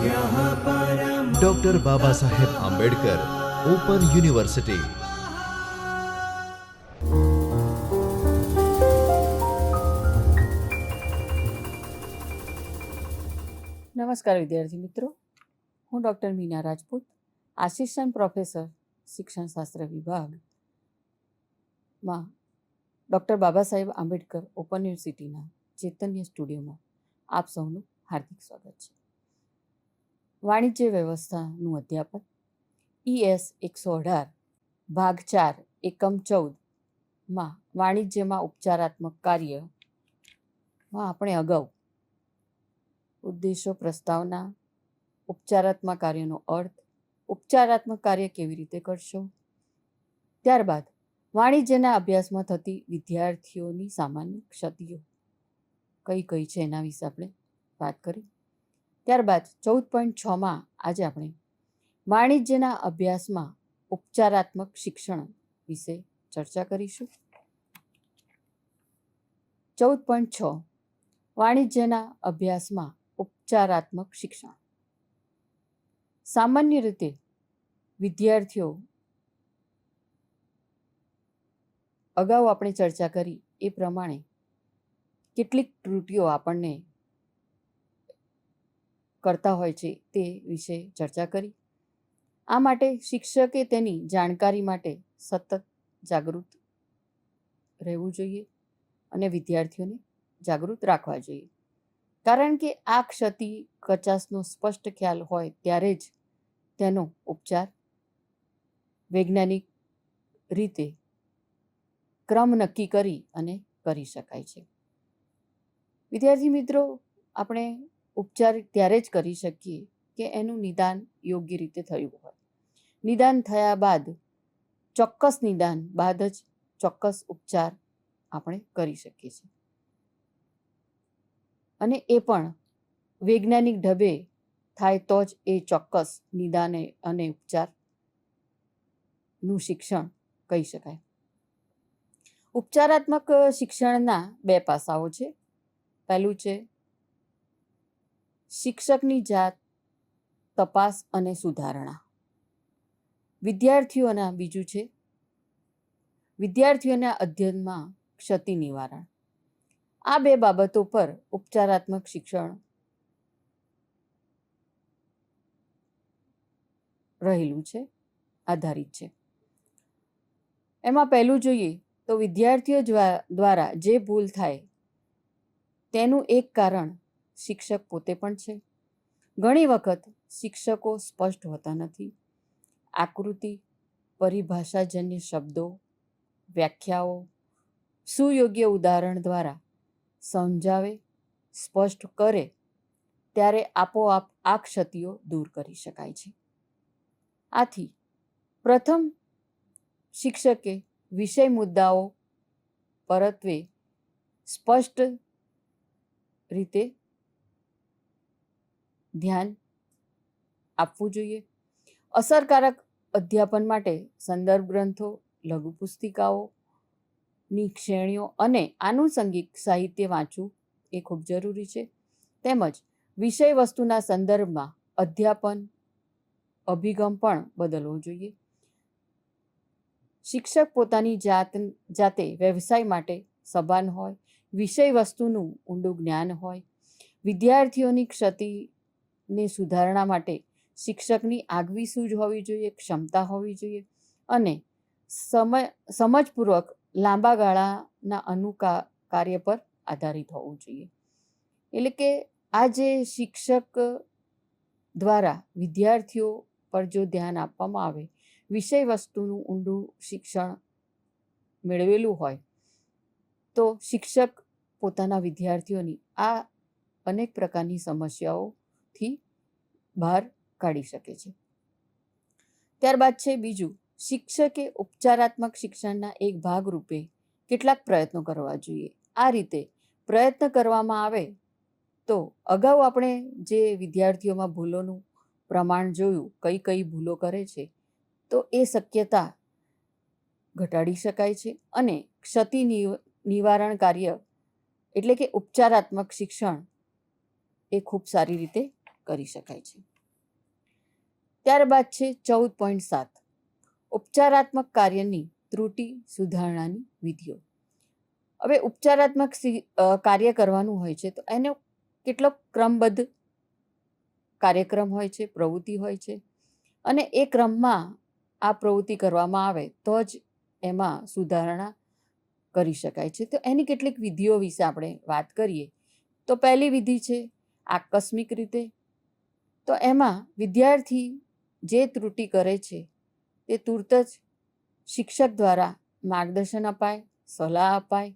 Doctor Baba Saheb Ambedkar open university. નમસ્કાર વિદ્યાર્થી મિત્રો, હું doctor Meena Rajput, assistant professor શિક્ષણશાસ્ત્ર વિભાગમાં ડૉક્ટર બાબા સાહેબ આંબેડકર ઓપન યુનિવર્સિટીના ચૈતન્ય સ્ટુડિયોમાં આપ સૌનું હાર્દિક સ્વાગત છે. વાણિજ્ય વ્યવસ્થાનું અધ્યાપન ES 118 ભાગ 4 એકમ 14માં વાણિજ્યમાં ઉપચારાત્મક કાર્યમાં આપણે અગાઉ ઉદ્દેશો, પ્રસ્તાવના, ઉપચારાત્મક કાર્યનો અર્થ, ઉપચારાત્મક કાર્ય કેવી રીતે કરશો, ત્યારબાદ વાણિજ્યના અભ્યાસમાં થતી વિદ્યાર્થીઓની સામાન્ય ક્ષતિઓ કઈ કઈ છે એના વિશે આપણે વાત કરી. ત્યારબાદ 14.6માં આજે આપણે વાણિજ્યના અભ્યાસમાં ઉપચારાત્મક શિક્ષણ વિશે ચર્ચા કરીશું. 14.6 વાણિજ્યના અભ્યાસમાં ઉપચારાત્મક શિક્ષણ. સામાન્ય રીતે વિદ્યાર્થીઓ, અગાઉ આપણે ચર્ચા કરી એ પ્રમાણે કેટલીક ત્રુટિઓ આપણને કરતા હોય છે તે વિશે ચર્ચા કરી. આ માટે શિક્ષકે તેની જાણકારી માટે સતત જાગૃત રહેવું જોઈએ અને વિદ્યાર્થીઓને જાગૃત રાખવા જોઈએ, કારણ કે આ ક્ષતિ કચાશનો સ્પષ્ટ ખ્યાલ હોય ત્યારે જ તેનો ઉપચાર વૈજ્ઞાનિક રીતે ક્રમ નક્કી કરી અને કરી શકાય છે. વિદ્યાર્થી મિત્રો, આપણે ઉપચાર ત્યારે જ કરી શકીએ કે એનું નિદાન યોગ્ય રીતે થયું હોય. નિદાન થયા બાદ, ચોક્કસ નિદાન બાદ જ ચોક્કસ ઉપચાર આપણે કરી શકીએ છીએ, અને એ પણ વૈજ્ઞાનિક ઢબે થાય તો જ એ ચોક્કસ નિદાન અને ઉપચારનું શિક્ષણ કહી શકાય. ઉપચારાત્મક શિક્ષણના બે પાસાઓ છે. પહેલું છે શિક્ષકની જાત તપાસ અને સુધારણા. વિદ્યાર્થીઓના બીજું છે વિદ્યાર્થીઓના અધ્યયનમાં ક્ષતિ નિવારણ. આ બે બાબતો પર ઉપચારાત્મક શિક્ષણ રહેલું છે, આધારિત છે. એમાં પહેલું જોઈએ તો વિદ્યાર્થીઓ દ્વારા જે ભૂલ થાય તેનું એક કારણ શિક્ષક પોતે પણ છે. ઘણી વખત શિક્ષકો સ્પષ્ટ હોતા નથી. આકૃતિ, પરિભાષાજન્ય શબ્દો, વ્યાખ્યાઓ સુયોગ્ય ઉદાહરણ દ્વારા સમજાવે, સ્પષ્ટ કરે ત્યારે આપોઆપ આ ક્ષતિઓ દૂર કરી શકાય છે. આથી પ્રથમ શિક્ષકે વિષય મુદ્દાઓ પરત્વે સ્પષ્ટ રીતે ધ્યાન આપવું જોઈએ. અસરકારક અધ્યાપન માટે સંદર્ભ ગ્રંથો, લઘુ પુસ્તિકાઓની શ્રેણીઓ અને આનુષંગિક સાહિત્ય વાંચવું એ ખૂબ જરૂરી છે. તેમજ વિષય વસ્તુના સંદર્ભમાં અધ્યાપન અભિગમ પણ બદલવો જોઈએ. શિક્ષક પોતાની જાતે વ્યવસાય માટે સભાન હોય, વિષય વસ્તુનું ઊંડું જ્ઞાન હોય. વિદ્યાર્થીઓની ક્ષતિને સુધારણા માટે શિક્ષકની આગવી સૂઝ હોવી જોઈએ, ક્ષમતા હોવી જોઈએ અને સમજપૂર્વક લાંબા ગાળાના કાર્ય પર આધારિત હોવું જોઈએ. એટલે કે આ જે શિક્ષક દ્વારા વિદ્યાર્થીઓ પર જો ધ્યાન આપવામાં આવે, વિષય વસ્તુનું ઊંડું શિક્ષણ મેળવેલું હોય તો શિક્ષક પોતાના વિદ્યાર્થીઓની આ અનેક પ્રકારની સમસ્યાઓથી બહાર કાઢી શકે છે. ત્યારબાદ છે બીજું, શિક્ષકે ઉપચારાત્મક શિક્ષણના એક ભાગ રૂપે કેટલાક પ્રયત્નો કરવા જોઈએ. આ રીતે પ્રયત્ન કરવામાં આવે તો અગાઉ આપણે જે વિદ્યાર્થીઓમાં ભૂલોનું પ્રમાણ જોયું, કઈ કઈ ભૂલો કરે છે, તો એ શક્યતા ઘટાડી શકાય છે અને ક્ષતિ નિવારણ કાર્ય એટલે કે ઉપચારાત્મક શિક્ષણ એ ખૂબ સારી રીતે કરી શકાય છે. ત્યારબાદ છે 14.7 ઉપચારાત્મક કાર્યની ત્રુટિ સુધારણાની વિધિઓ. હવે ઉપચારાત્મક કાર્ય કરવાનું હોય છે તો એનો કેટલો ક્રમબદ્ધ કાર્યક્રમ હોય છે, પ્રવૃત્તિ હોય છે, અને એ ક્રમમાં આ પ્રવૃત્તિ કરવામાં આવે તો જ એમાં સુધારણા કરી શકાય છે. તો એની કેટલીક વિધિઓ વિશે આપણે વાત કરીએ તો પહેલી વિધિ છે આકસ્મિક રીતે. તો એમાં વિદ્યાર્થી જે ત્રુટિ કરે છે તે તુરત જ શિક્ષક દ્વારા માર્ગદર્શન અપાય, સલાહ અપાય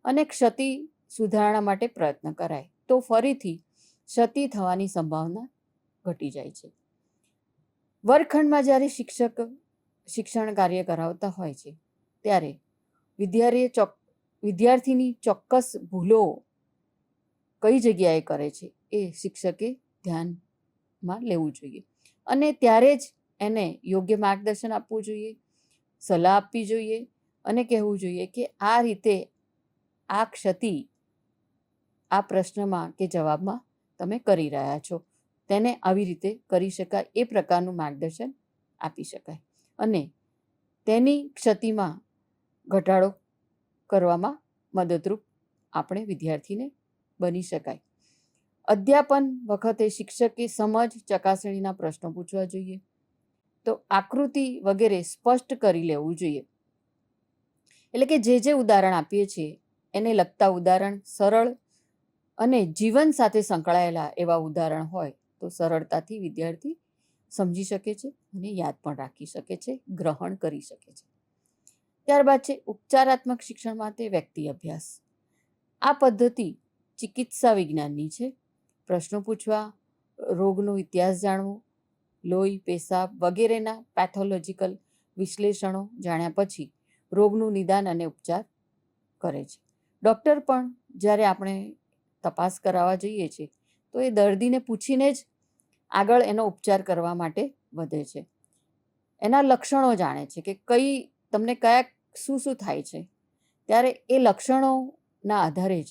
અને ક્ષતિ સુધારણા માટે પ્રયત્ન કરાય તો ફરીથી ક્ષતિ થવાની સંભાવના ઘટી જાય છે. વર્ગખંડમાં જ્યારે શિક્ષક શિક્ષણ કાર્ય કરાવતા હોય છે ત્યારે વિદ્યાર્થીની ચોક્કસ ભૂલો કઈ જગ્યાએ કરે છે એ શિક્ષકે ધ્યાનમાં લેવું જોઈએ અને ત્યારે જ એને યોગ્ય માર્ગદર્શન આપવું જોઈએ, સલાહ આપવી જોઈએ અને કહેવું જોઈએ કે આ રીતે આ ક્ષતિ આ પ્રશ્નમાં કે જવાબમાં તમે કરી રહ્યા છો, તેને આવી રીતે કરી શકાય એ પ્રકારનું માર્ગદર્શન આપી શકાય અને તેની ક્ષતિમાં ઘટાડો કરવામાં મદદરૂપ આપણે વિદ્યાર્થીને બની શકાય. અધ્યાપન વખતે શિક્ષકે સમજ ચકાસણીના પ્રશ્નો પૂછવા જોઈએ. તો આકૃતિ વગેરે સ્પષ્ટ કરી લેવું જોઈએ. એટલે કે જે ઉદાહરણ આપીએ છીએ એને લગતા ઉદાહરણ સરળ અને જીવન સાથે સંકળાયેલા એવા ઉદાહરણ હોય તો સરળતાથી વિદ્યાર્થી સમજી શકે છે અને યાદ પણ રાખી શકે છે, ગ્રહણ કરી શકે છે. ત્યારબાદ છે ઉપચારાત્મક શિક્ષણ માટે વ્યક્તિ અભ્યાસ. આ પદ્ધતિ ચિકિત્સા વિજ્ઞાનની છે. પ્રશ્નો પૂછવા, રોગનો ઇતિહાસ જાણવો, લોહી, પેશાબ વગેરેના પેથોલોજીકલ વિશ્લેષણો જાણ્યા પછી રોગનું નિદાન અને ઉપચાર કરે છે. ડૉક્ટર પણ જ્યારે આપણે તપાસ કરાવવા જઈએ છીએ તો એ દર્દીને પૂછીને જ આગળ એનો ઉપચાર કરવા માટે વધે છે. એના લક્ષણો જાણે છે કે તમને શું થાય છે, ત્યારે એ લક્ષણોના આધારે જ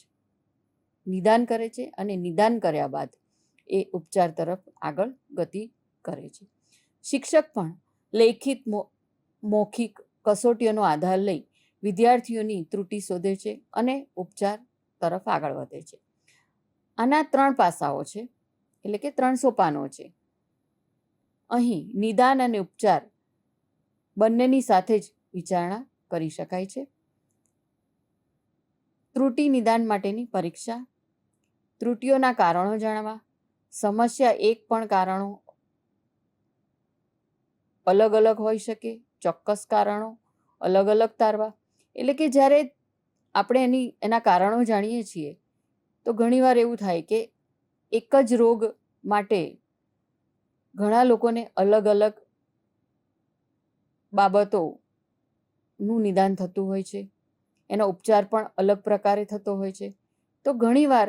નિદાન કરે છે અને નિદાન કર્યા બાદ એ ઉપચાર તરફ આગળ ગતિ કરે છે. શિક્ષક પણ લેખિત મૌખિક કસોટીઓનો આધાર લઈ વિદ્યાર્થીઓની ત્રુટિ શોધે છે અને ઉપચાર તરફ આગળ વધે છે. આના 3 પાસાઓ છે, એટલે કે 3 સોપાનો છે. અહીં નિદાન અને ઉપચાર બંનેની સાથે જ વિચારણા કરી શકાય છે. ત્રુટિ નિદાન માટેની પરીક્ષા, ત્રુટિઓના કારણો જાણવા, સમસ્યા એક પણ કારણો અલગ અલગ હોઈ શકે, ચોક્કસ કારણો અલગ અલગ તારવા. એટલે કે જ્યારે આપણે એના કારણો જાણીએ છીએ તો ઘણીવાર એવું થાય કે એક જ રોગ માટે ઘણા લોકોને અલગ અલગ બાબતોનું નિદાન થતું હોય છે, એનો ઉપચાર પણ અલગ પ્રકારે થતો હોય છે. તો ઘણીવાર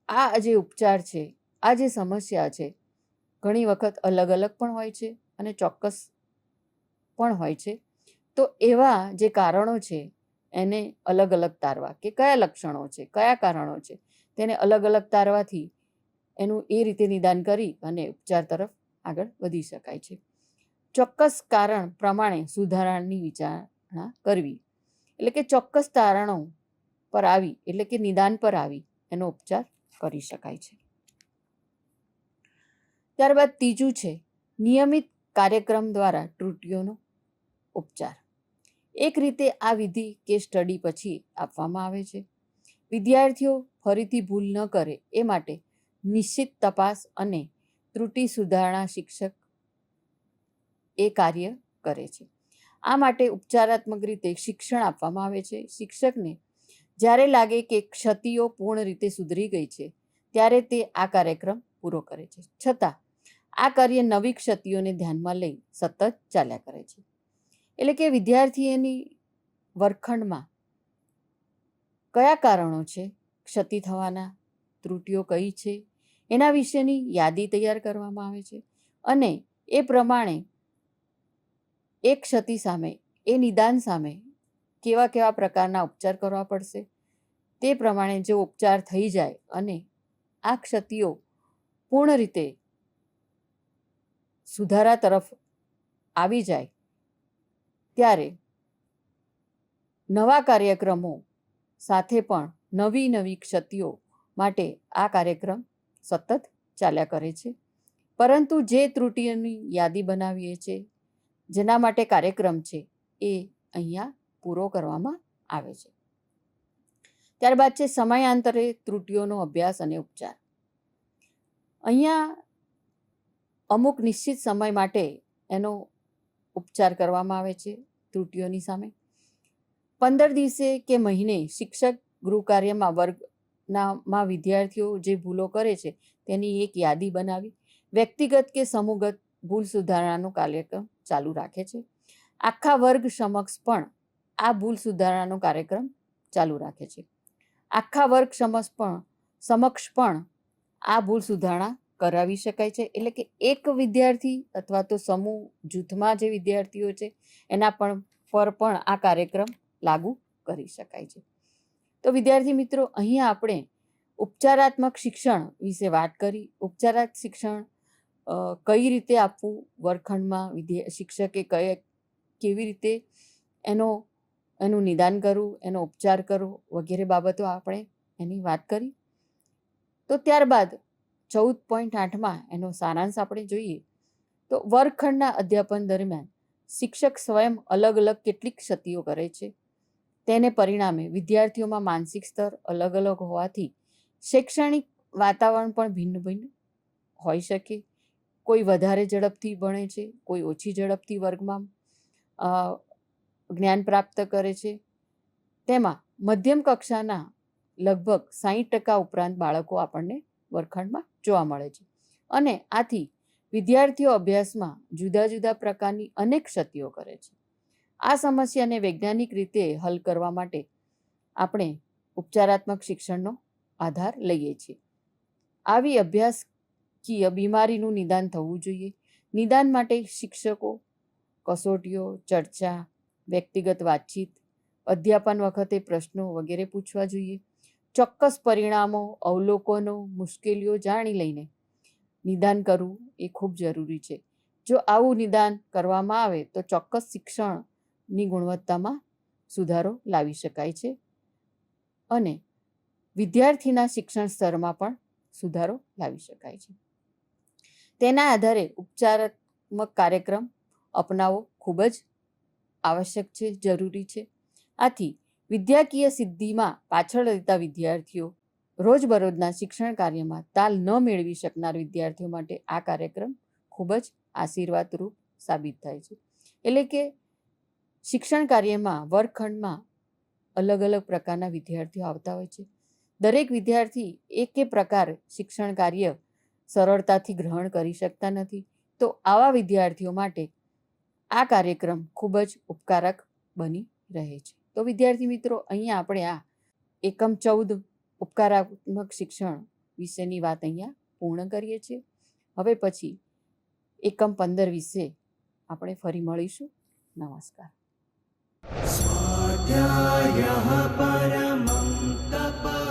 આ જે ઉપચાર છે, આ જે સમસ્યા છે, ઘણી વખત અલગ અલગ પણ હોય છે અને ચોક્કસ પણ હોય છે. તો એવા જે કારણો છે એને અલગ અલગ તારવા કે કયા લક્ષણો છે, કયા કારણો છે, તેને અલગ અલગ તારવાથી એનું એ રીતે નિદાન કરી અને ઉપચાર તરફ આગળ વધી શકાય છે. ચોક્કસ કારણ પ્રમાણે સુધારણાની વિચારણા કરવી, એટલે કે ચોક્કસ તારણો પર આવી એટલે કે નિદાન પર આવી એનો ઉપચાર કરી શકાય છે. ત્યારબાદ ત્રીજું છે નિયમિત કાર્યક્રમ દ્વારા ત્રુટિઓનો ઉપચાર. એક રીતે આ વિધિ કેસ સ્ટડી પછી આપવામાં આવે છે. વિદ્યાર્થીઓ ફરીથી ભૂલ ન કરે એ માટે નિશ્ચિત તપાસ અને ત્રુટિ સુધારણા શિક્ષક એ કાર્ય કરે છે. આ માટે ઉપચારાત્મક રીતે શિક્ષણ આપવામાં આવે છે. શિક્ષકને જ્યારે લાગે કે ક્ષતિઓ પૂર્ણ રીતે સુધરી ગઈ છે ત્યારે તે આ કાર્યક્રમ પૂરો કરે છે. છતાં આ કાર્ય નવી ક્ષતિઓને ધ્યાનમાં લઈ સતત ચાલ્યા કરે છે. એટલે કે વિદ્યાર્થીઓની વર્ગખંડમાં કયા કારણો છે ક્ષતિ થવાના, ત્રુટિઓ કઈ છે, એના વિશેની યાદી તૈયાર કરવામાં આવે છે અને એ પ્રમાણે એ ક્ષતિ સામે, એ નિદાન સામે કેવા કેવા પ્રકારના ઉપચાર કરવા પડશે તે પ્રમાણે જો ઉપચાર થઈ જાય અને આ ક્ષતિઓ પૂર્ણ રીતે સુધારા તરફ આવી જાય ત્યારે નવા કાર્યક્રમો સાથે પણ નવી નવી ક્ષતિઓ માટે આ કાર્યક્રમ સતત ચાલ્યા કરે છે. પરંતુ જે ત્રુટિઓની યાદી બનાવીએ છીએ, જેના માટે કાર્યક્રમ છે, એ અહીંયા પૂરો કરવામાં આવે છે. ત્યારબાદ છે સમયાંતરે ત્રુટિઓનો અભ્યાસ અને ઉપચાર. અહીંયા અમુક નિશ્ચિત સમય માટે એનો ઉપચાર કરવામાં આવે છે ત્રુટિઓની સામે. 15 દિવસે કે મહિને શિક્ષક ગૃહ કાર્યમાં વર્ગમાં વિદ્યાર્થીઓ જે ભૂલો કરે છે તેની એક યાદી બનાવી વ્યક્તિગત કે સમૂહગત ભૂલ સુધારણાનો કાર્યક્રમ ચાલુ રાખે છે. આખા વર્ગ સમક્ષ પણ આ ભૂલ સુધારણાનો કાર્યક્રમ ચાલુ રાખે છે. આખા વર્ગ સમક્ષ પણ આ ભૂલ સુધારણા કરાવી શકાય છે. એટલે કે એક વિદ્યાર્થી અથવા તો સમૂહ જૂથમાં જે વિદ્યાર્થીઓ છે એના પર પણ આ કાર્યક્રમ લાગુ કરી શકાય છે. તો વિદ્યાર્થી મિત્રો, અહીંયા આપણે ઉપચારાત્મક શિક્ષણ વિશે વાત કરી. ઉપચારાત્મક શિક્ષણ કઈ રીતે આપવું વર્ગખંડમાં, શિક્ષકે કેવી રીતે એનું નિદાન કરવું, એનો ઉપચાર કરવો વગેરે બાબતો આપણે એની વાત કરી. તો ત્યારબાદ 14.8માં એનો સારાંશ આપણે જોઈએ તો વર્ગખંડના અધ્યાપન દરમિયાન શિક્ષક સ્વયં અલગ અલગ કેટલીક ક્ષતિઓ કરે છે. તેને પરિણામે વિદ્યાર્થીઓમાં માનસિક સ્તર અલગ અલગ હોવાથી શૈક્ષણિક વાતાવરણ પણ ભિન્ન ભિન્ન હોઈ શકે. કોઈ વધારે ઝડપથી ભણે છે, કોઈ ઓછી ઝડપથી વર્ગમાં જ્ઞાન પ્રાપ્ત કરે છે. તેમાં મધ્યમ કક્ષાના લગભગ 60% ઉપરાંત બાળકો આપણને વર્ગખંડમાં જોવા મળે છે. અને આથી વિદ્યાર્થીઓ અભ્યાસમાં જુદા જુદા પ્રકારની અનેક ક્ષતિઓ કરે છે. આ સમસ્યાને વૈજ્ઞાનિક રીતે હલ કરવા માટે આપણે ઉપચારાત્મક શિક્ષણનો આધાર લઈએ છીએ. આવી અભ્યાસકીય બીમારીનું નિદાન થવું જોઈએ. નિદાન માટે શિક્ષકો કસોટીઓ, ચર્ચા, વ્યક્તિગત વાતચીત, અધ્યાપન વખતે પ્રશ્નો વગેરે પૂછવા જોઈએ. ચોક્કસ પરિણામો, અવલોકનો, મુશ્કેલીઓ જાણી લઈને નિદાન કરવું એ ખૂબ જરૂરી છે. જો આવું નિદાન કરવામાં આવે તો ચોક્કસ શિક્ષણની ગુણવત્તામાં સુધારો લાવી શકાય છે અને વિદ્યાર્થીના શિક્ષણ સ્તરમાં પણ સુધારો લાવી શકાય છે. તેના આધારે ઉપચારાત્મક કાર્યક્રમ અપનાવવો ખૂબ જ આવશ્યક છે, જરૂરી છે. આથી વિદ્યાકીય સિદ્ધિમાં પાછળ રહેતા વિદ્યાર્થીઓ, રોજબરોજના શિક્ષણ કાર્યમાં તાલ ન મેળવી શકનાર વિદ્યાર્થીઓ માટે આ કાર્યક્રમ ખૂબ જ આશીર્વાદરૂપ સાબિત થાય છે. એટલે કે શિક્ષણ કાર્યમાં વર્ગખંડમાં અલગ અલગ પ્રકારના વિદ્યાર્થીઓ આવતા હોય છે. દરેક વિદ્યાર્થી એક પ્રકાર શિક્ષણ કાર્ય સરળતાથી ગ્રહણ કરી શકતા નથી. તો આવા વિદ્યાર્થીઓ માટે આ કાર્યક્રમ ખૂબ જ ઉપકારક બની રહે છે. તો વિદ્યાર્થી મિત્રો, અહીંયા આપણે આ એકમ 14 ઉપકારાત્મક શિક્ષણ વિશેની વાત અહીંયા પૂર્ણ કરીએ છીએ. હવે પછી એકમ 15 વિશે આપણે ફરી મળીશું. નમસ્કાર. स्वाध्यायः परमं तप